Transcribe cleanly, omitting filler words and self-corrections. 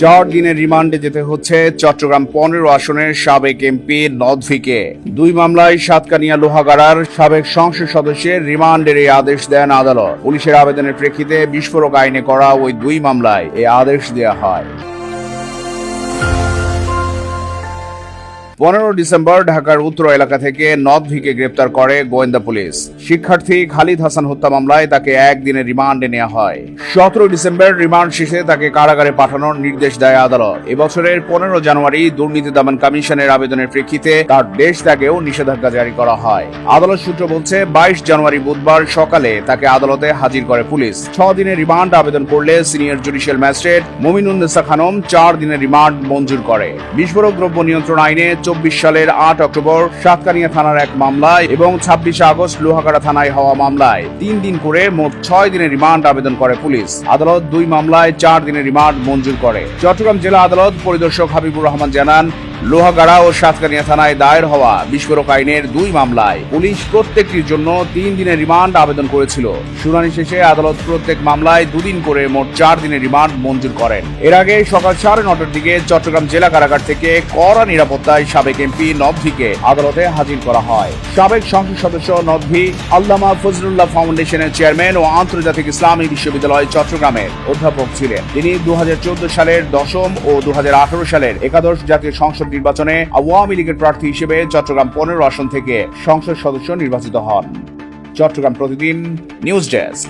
4 দিনের রিমান্ডে যেতে হচ্ছে চট্টগ্রাম 15 আসনের সাবেক এমপি নদভিকে। 2 মামলায় সাতকানিয়া লোহাগাড়ার সাবেক সংসদ সদস্যের রিমান্ডের এই আদেশ দেন আদালত। পুলিশের আবেদনের প্রেক্ষিতে বিস্ফোরক আইনে করা ওই 2 মামলায় এই আদেশ দেওয়া হয়। 15 ডিসেম্বর ঢাকার উত্তর এলাকা থেকে নদভিকে গ্রেপ্তার করে গোয়েন্দা পুলিশ। শিক্ষার্থী খালিদ হাসান হত্যা মামলায় তাকে 1 দিনের রিমান্ডে নেওয়া হয়। 17 ডিসেম্বর রিমান্ড শেষে তাকে কারাগারে পাঠানোর নির্দেশ দেয় আদালত। এবছরের 15 জানুয়ারি দুর্নীতি দমন কমিশনের আবেদনের প্রেক্ষিতে তার দেশ ত্যাগেও নিষেধাজ্ঞা জারি করা হয়। আদালত সূত্র বলছে 22 জানুয়ারি বুধবার সকালে তাকে আদালতে হাজির করে পুলিশ। 6 দিনের রিমান্ড আবেদন করলে সিনিয়র জুডিশিয়াল ম্যাজিস্ট্রেট মুমিনুন্নেসা খানম 4 দিনের রিমান্ড মঞ্জুর করে। বিস্ফোরক দ্রব্য নিয়ন্ত্রণ আইনে 24 সালের 8 অক্টোবর সাতকানিয়া থানার 1 মামলায় এবং 26 আগস্ট লোহাগাড়া থানায় হওয়া মামলায় 3 দিন করে মোট 6 দিনের রিমান্ড আবেদন করে পুলিশ। আদালত 2 মামলায় 4 দিনের রিমান্ড মঞ্জুর করে। চট্টগ্রাম জেলা আদালত পরিদর্শক হাবিবুর রহমান জানান, লোহাগাড়া ও সাতকানিয়া থানায় দায়ের হওয়া বিস্ফোরক আইনের 2 মামলায় পুলিশ প্রত্যেকটির জন্য 3 দিনের রিমান্ড আবেদন করেছিল। শুনানি শেষে আদালত প্রত্যেক মামলায় 2 দিন করে মোট 4 দিনের রিমান্ড মঞ্জুর করেন। এর আগে সকাল 9:30টার দিকে চট্টগ্রাম জেলা কারাগার থেকে কড়া নিরাপত্তায় সাবেক এমপি নদভিকে আদালতে হাজির করা হয়। সাবেক সংসদ সদস্য নদভি আল্লামা ফজলুল্লাহ ফাউন্ডেশনের চেয়ারম্যান ও আন্তর্জাতিক ইসলামী বিশ্ববিদ্যালয় চট্টগ্রামের অধ্যাপক ছিলেন। তিনি 2014 সালের 10ম ও 2018 সালের 11 জাতীয় সংসদ নির্বাচনে আওয়ামী লীগের প্রার্থী হিসেবে চট্টগ্রাম 15 আসন থেকে সংসদ সদস্য নির্বাচিত হন। চট্টগ্রাম প্রতিদিন নিউজ ডেস্ক।